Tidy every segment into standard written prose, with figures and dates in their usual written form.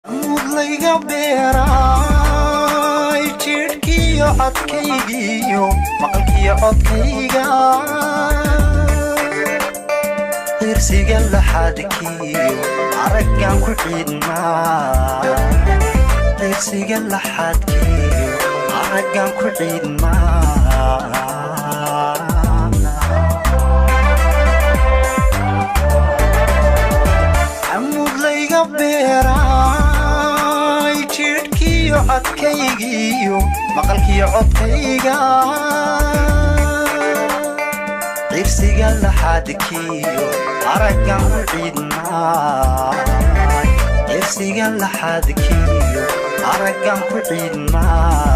mudlayga beeray jidhkiyo codkaygiyo maqalkiyo codkayga irsiga laxadkiyo araggan ku ciidmaa irsiga laxadkiyo araggan ku ciidmaa mudlayga beeray jidhkiyo codkaygiyo maqalkiyo codkayga irsiga laxadkiyo araggan ku ciidmaa irsiga laxadkiyo araggan ku ciidmaa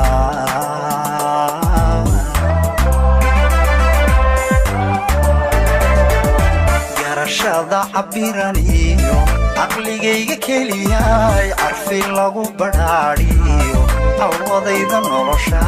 garashada cabiran iyo caqligayga keliyay carfi lagu badhaadhiyo awadayda nolosha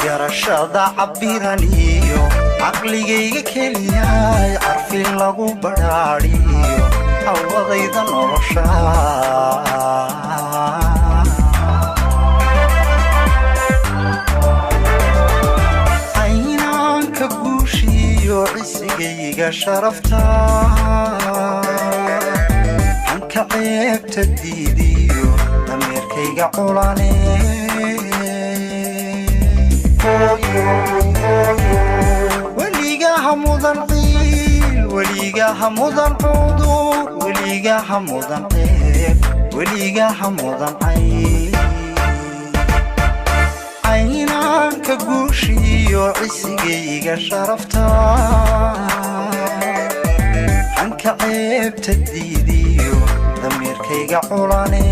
garashada cabiran iyo caqligayga keliyay carfi lagu badhaadhiyo awadayda nolosha aynaanka guushiyo cisigayga sharafta hanka ceebta diidiyo dameerkayga culane weligaha mudan ciil weligaha mudan cudur weligaha mudan ceeb weligaha mudan cayb aynaanka guushiyo cisigayga sharafta hanka ceebta diidiyo dameerkayga culane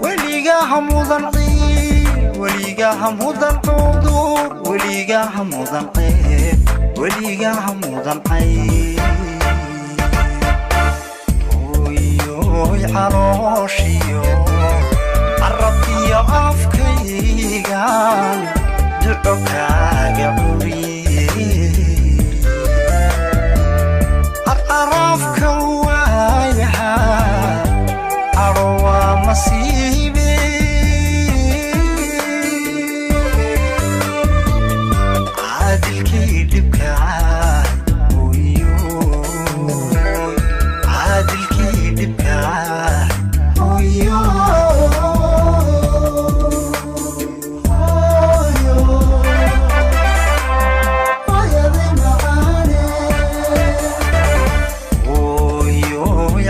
weligaha mudan ciil weligaha mudan cudur weligaha mudan ceeb weligaha mudan cayb oy calooshiyo carabkiyo afkaygan duco kaaga curiye carafka waayaha arwa masiibe caadilkii dhibkaa oyo caadilkii dhibkaa oyo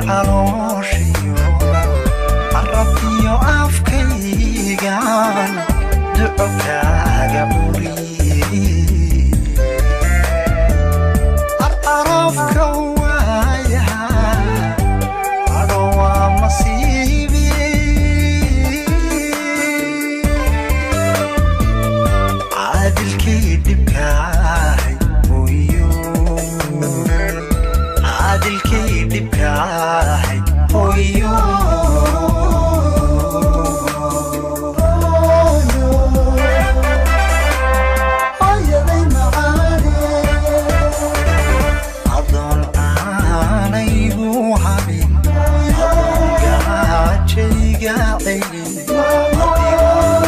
calooshiyo carabkiyo afkaygan duco kaaga curiye carafka waayaha adhowa masiibe caadilkii dhibkaay oyo caadilkii dhibkaay oyo adoon aanaygu habin adoon gaajayga celin adigoon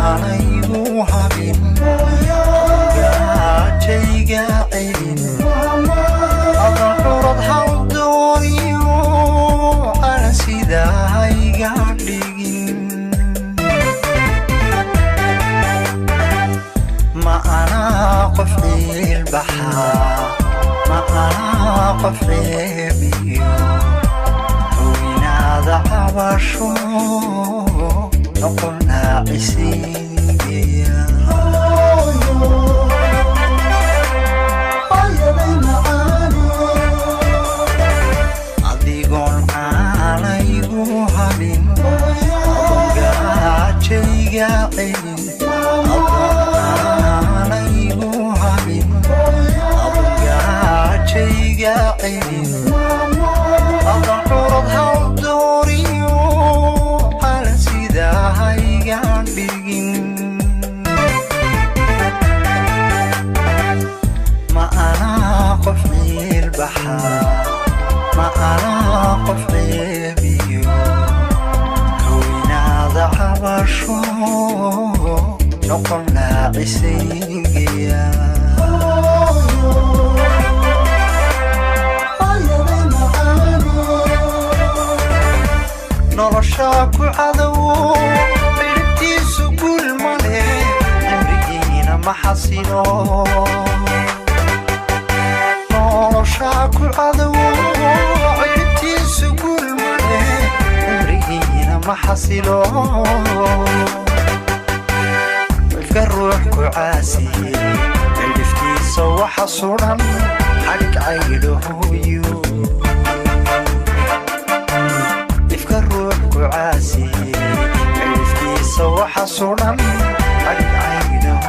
aanaygu habin gaajayga celin adoon curad hawdooniyo ana sidahayga dhigin ma anaa qof ciilbaxaa ma anaa qof ceebiyo howinaada cabasho noqonaa cisigeya adigoon aanaygu habin gaajayga celin adoon aanaygu habin gaajayga celin adoon curad hawdooriyo ana sidahayga dhigin noqon laacisaygiya noloshaa ku cadowo midhibtiisu guul male cimrigiina ma xasilo noloshaa ku cadowo midhibtiisu guul male cimrigiina ma xasilo ifka ruux ku caasiye cidhiftiisa waxa suran xadhig caydhahooyo عاسي عرفتي صوح صنم حرق عينه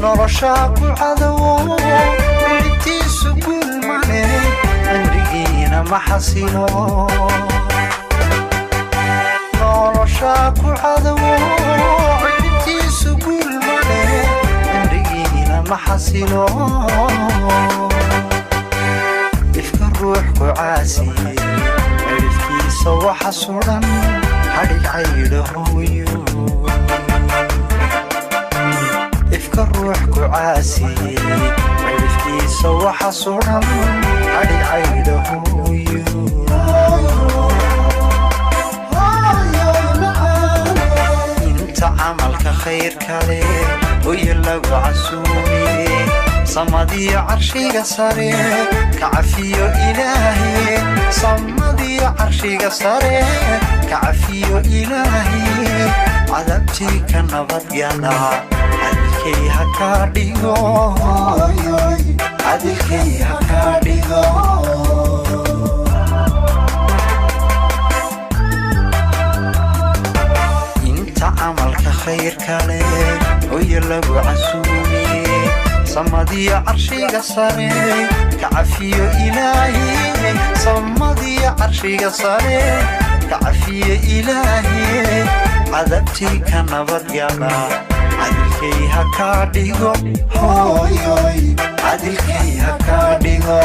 نرشاق عدو عرفتي سكول ماني عمرينا ما حصينو نرشاق عدو عرفتي سكول ماني عمرينا ما حصينو روح وعاسي عرفتي صوح صورا حرق عيدهويو افكر روح وعاسي عرفتي صوح صورا حرق عيدهويو انت عملك خير كالي ويلا عسومي صمدي عرشي صاري كعفيو إلهي صمدي عرشي صاري كعفيو إلهي عذبتي كنبض يانا عدلكي هكارديغو عدلكي هكارديغو انت عملك خير كالي ويلقو عسومي صمدي عرشي صاري كعفيو إلهي صمدي عرشي صاري كعفيو إلهي عذبتي كنبض يانا عدلكي هكارديغو عدلكي هكارديغو